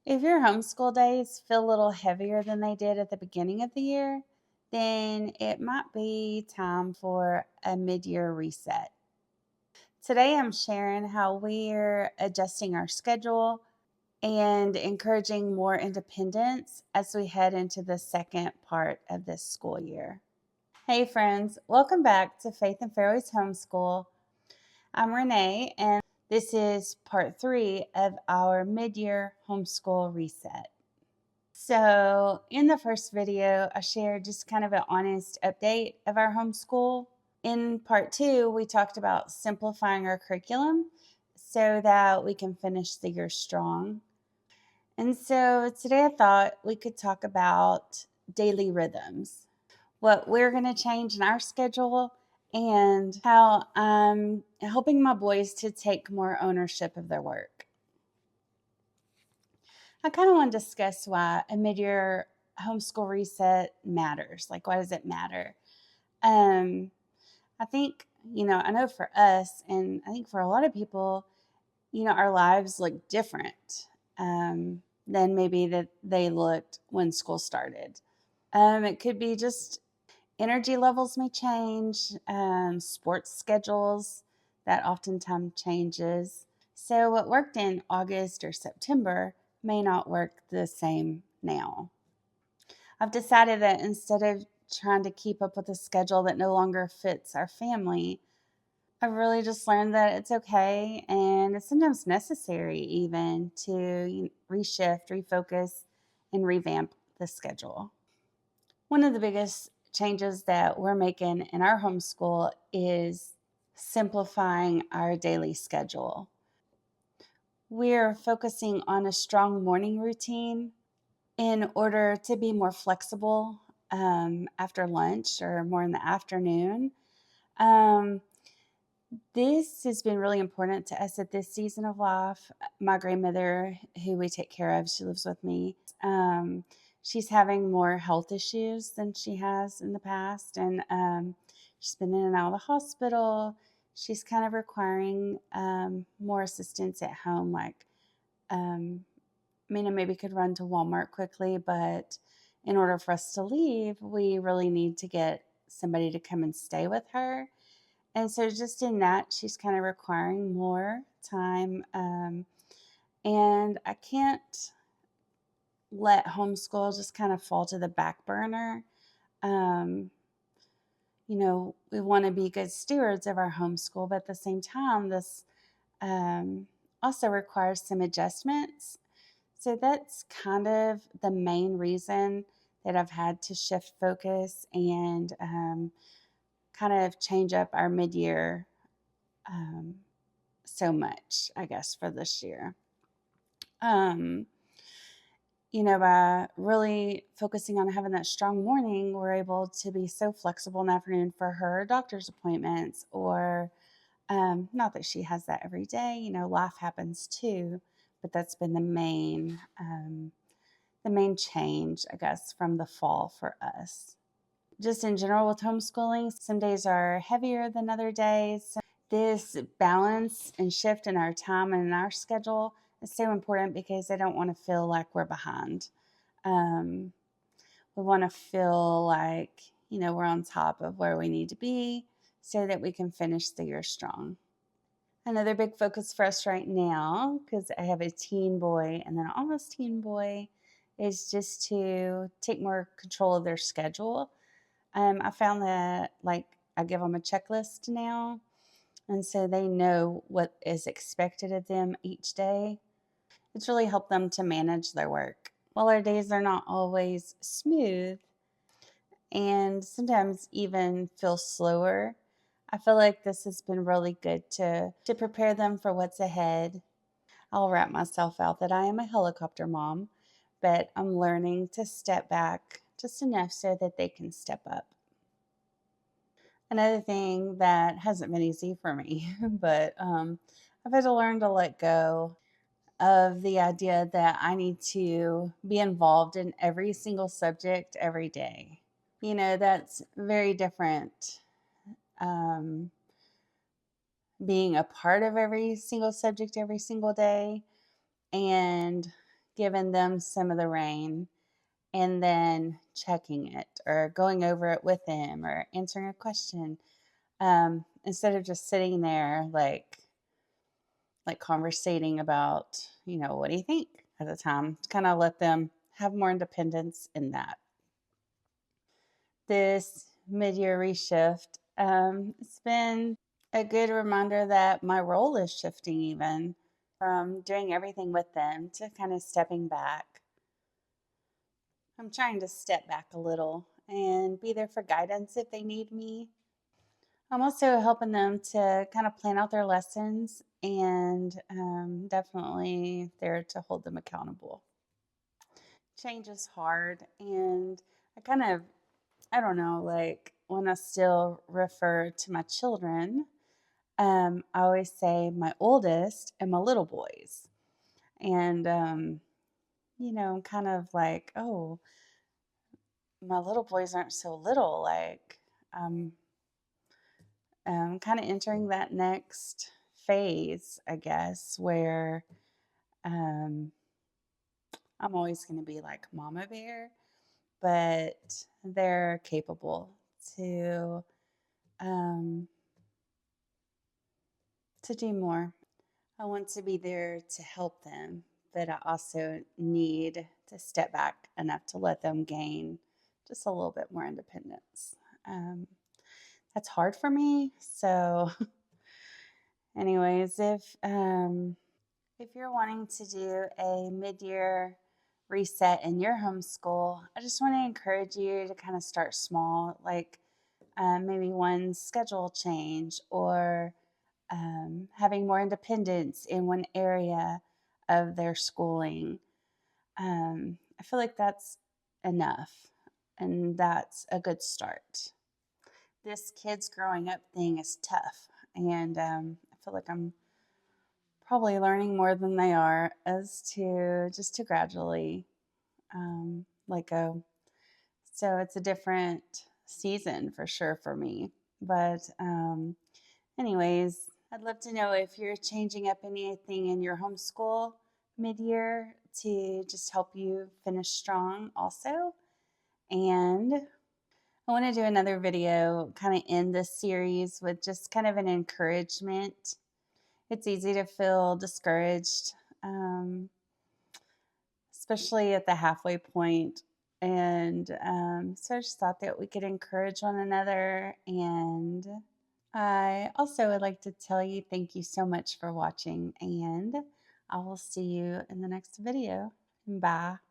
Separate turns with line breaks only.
If your homeschool days feel a little heavier than they did at the beginning of the year, then it might be time for a mid year reset. Today, I'm sharing how we're adjusting our schedule and encouraging more independence as we head into the second part of this school year. Hey, friends, welcome back to Faith and Fairways Homeschool. I'm Renee, and this is part 3 of our mid year homeschool reset. So, in the first video, I shared just kind of an honest update of our homeschool. In part 2, we talked about simplifying our curriculum so that we can finish the year strong. And so today I thought we could talk about daily rhythms, what we're going to change in our schedule, and how I'm helping my boys to take more ownership of their work. I kind of want to discuss why a mid-year homeschool reset matters. Like, why does it matter? I think, I know for us, and I think for a lot of people, our lives look different than maybe that they looked when school started. It could be just energy levels may change, sports schedules that oftentimes changes. So what worked in August or September may not work the same now. I've decided that instead of trying to keep up with a schedule that no longer fits our family, I've really just learned that it's okay and it's sometimes necessary even to reshift, refocus, and revamp the schedule. One of the biggest changes that we're making in our homeschool is simplifying our daily schedule. We're focusing on a strong morning routine in order to be more flexible after lunch or more in the afternoon. This has been really important to us at this season of life. My grandmother, who we take care of, she lives with me. She's having more health issues than she has in the past, and she's been in and out of the hospital. She's kind of requiring more assistance at home, like Mina maybe could run to Walmart quickly, but in order for us to leave, we really need to get somebody to come and stay with her. And so, just in that, she's kind of requiring more time. And I can't let homeschool just kind of fall to the back burner. Um, we want to be good stewards of our homeschool, but at the same time, this also requires some adjustments. So that's kind of the main reason that I've had to shift focus and kind of change up our mid-year so much, I guess, for this year. By really focusing on having that strong morning, we're able to be so flexible in the afternoon for her doctor's appointments, or not that she has that every day. Life happens too, but that's been the main change, I guess, from the fall for us. Just in general with homeschooling, some days are heavier than other days. This balance and shift in our time and in our schedule is so important because I don't want to feel like we're behind. We want to feel like, we're on top of where we need to be so that we can finish the year strong. Another big focus for us right now, because I have a teen boy and then almost teen boy, is just to take more control of their schedule. I found that I give them a checklist now, and so they know what is expected of them each day. It's really helped them to manage their work. While our days are not always smooth and sometimes even feel slower, I feel like this has been really good to prepare them for what's ahead. I'll wrap myself out that I am a helicopter mom, but I'm learning to step back just enough so that they can step up. Another thing that hasn't been easy for me, but I've had to learn to let go of the idea that I need to be involved in every single subject every day. That's very different. Being a part of every single subject every single day and giving them some of the rain and then checking it or going over it with them or answering a question, instead of just sitting there like conversating about, what do you think at the time, to kind of let them have more independence in that. This mid-year reshift, it's been a good reminder that my role is shifting, even from doing everything with them to kind of stepping back. I'm trying to step back a little and be there for guidance if they need me. I'm also helping them to kind of plan out their lessons and definitely there to hold them accountable. Change is hard, and I don't know, like when I still refer to my children, I always say my oldest and my little boys. And, I'm kind of like, oh, my little boys aren't so little. Like, um, kind of entering that next phase, I guess, where um, I'm always going to be like Mama Bear, but they're capable to um, to do more. I want to be there to help them, but I also need to step back enough to let them gain just a little bit more independence. Um, that's hard for me. So, anyways, if you're wanting to do a mid-year reset in your homeschool, I just want to encourage you to kind of start small, like maybe one schedule change or having more independence in one area of their schooling. I feel like that's enough, and that's a good start. This kids growing up thing is tough, and I feel like I'm probably learning more than they are as to just to gradually let go. So it's a different season for sure for me. But, anyways, I'd love to know if you're changing up anything in your homeschool mid year to just help you finish strong, also. And I want to do another video kind of end this series with just kind of an encouragement. It's easy to feel discouraged, um, especially at the halfway point. And so I just thought that we could encourage one another. And I also would like to tell you thank you so much for watching. And I will see you in the next video. Bye.